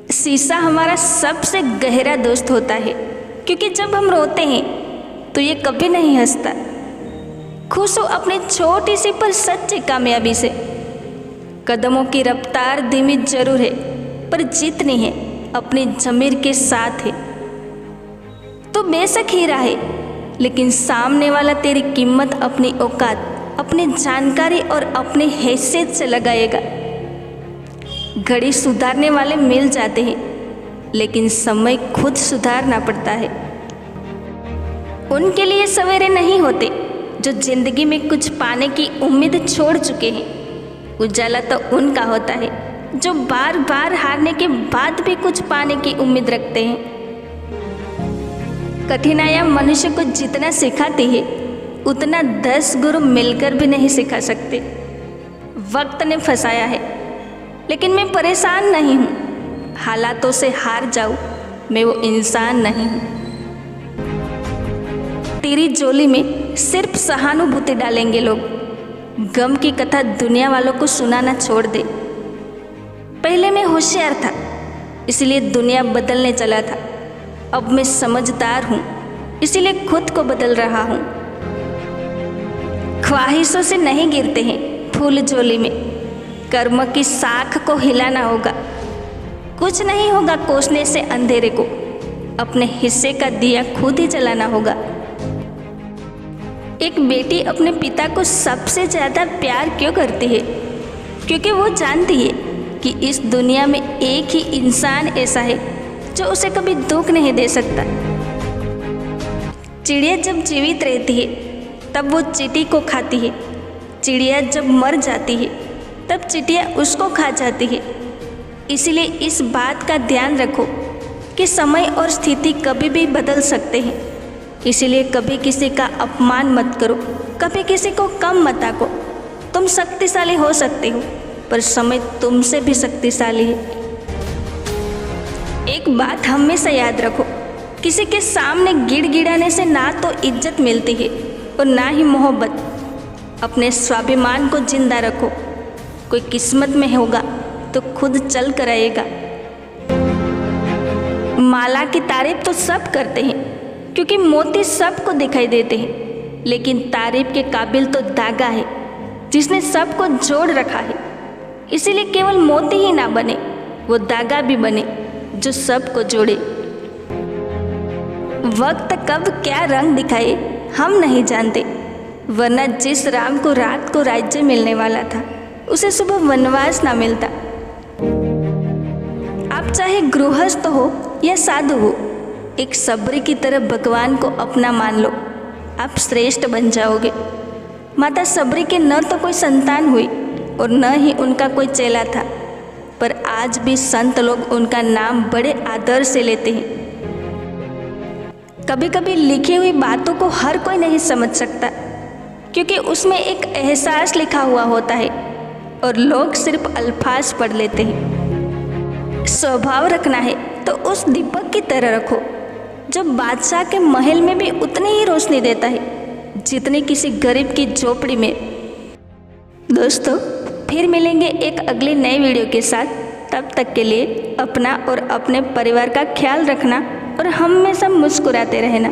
शीशा हमारा सबसे गहरा दोस्त होता है, क्योंकि जब हम रोते हैं तो ये कभी नहीं हंसता। खुश हो अपनी छोटी सी पर सच्ची कामयाबी से। कदमों की रफ्तार धीमी जरूर है, पर जीतनी है अपनी ज़मीर के साथ है। तो बेशक हीरा है, लेकिन सामने वाला तेरी कीमत अपनी औकात, अपनी जानकारी और अपनी हैसियत से लगाएगा। घड़ी सुधारने वाले मिल जाते हैं, लेकिन समय खुद सुधारना पड़ता है। उनके लिए सवेरे नहीं होते जो जिंदगी में कुछ पाने की उम्मीद छोड़ चुके हैं। उजाला तो उनका होता है जो बार बार हारने के बाद भी कुछ पाने की उम्मीद रखते हैं। कठिनाइयाँ मनुष्य को जितना सिखाती है, उतना 10 गुरु मिलकर भी नहीं सिखा सकते। वक्त ने फंसाया है, लेकिन मैं परेशान नहीं हूँ। हालातों से हार जाऊँ, मैं वो इंसान नहीं हूँ। तेरी झोली में सिर्फ सहानुभूति डालेंगे लोग। गम की कथा दुनिया वालों को सुनाना छोड़ दे। पहले मैं होशियार था, इसलिए दुनिया बदलने चला था। अब मैं समझदार हूँ, इसीलिए खुद को बदल रहा हूँ। ख्वाहिशों से नहीं गिरते हैं फूल झोली में, कर्म की साख को हिलाना होगा। कुछ नहीं होगा कोसने से अंधेरे को, अपने हिस्से का दिया खुद ही जलाना होगा। एक बेटी अपने पिता को सबसे ज़्यादा प्यार क्यों करती है? क्योंकि वो जानती है कि इस दुनिया में एक ही इंसान ऐसा है जो उसे कभी दुख नहीं दे सकता। चिड़िया जब जीवित रहती है तब वो चींटी को खाती है। चिड़िया जब मर जाती है तब चींटियाँ उसको खा जाती है। इसीलिए इस बात का ध्यान रखो कि समय और स्थिति कभी भी बदल सकते हैं। इसीलिए कभी किसी का अपमान मत करो, कभी किसी को कम मत आको। तुम शक्तिशाली हो सकते हो, पर समय तुमसे भी शक्तिशाली है। एक बात हमेशा याद रखो, किसी के सामने गिड़गिड़ाने से ना तो इज्जत मिलती है और ना ही मोहब्बत। अपने स्वाभिमान को जिंदा रखो। कोई किस्मत में होगा तो खुद चल कर आएगा। माला की तारीफ तो सब करते हैं, क्योंकि मोती सबको दिखाई देते हैं, लेकिन तारीफ के काबिल तो धागा है जिसने सबको जोड़ रखा है। इसीलिए केवल मोती ही ना बने, वो धागा भी बने जो सबको जोड़े। वक्त कब क्या रंग दिखाए हम नहीं जानते, वरना जिस राम को रात को राज्य मिलने वाला था, उसे सुबह वनवास ना मिलता। आप चाहे गृहस्थ हो या साधु हो, एक सबरी की तरह भगवान को अपना मान लो, आप श्रेष्ठ बन जाओगे। माता सबरी के न तो कोई संतान हुई और न ही उनका कोई चेला था, पर आज भी संत लोग उनका नाम बड़े आदर से लेते हैं। कभी कभी लिखी हुई बातों को हर कोई नहीं समझ सकता, क्योंकि उसमें एक एहसास लिखा हुआ होता है और लोग सिर्फ अल्फाज पढ़ लेते हैं। स्वभाव रखना है तो उस दीपक की तरह रखो जो बादशाह के महल में भी उतनी ही रोशनी देता है जितनी किसी गरीब की झोपड़ी में। दोस्तों, फिर मिलेंगे एक अगले नए वीडियो के साथ। तब तक के लिए अपना और अपने परिवार का ख्याल रखना और हमेशा मुस्कुराते रहना।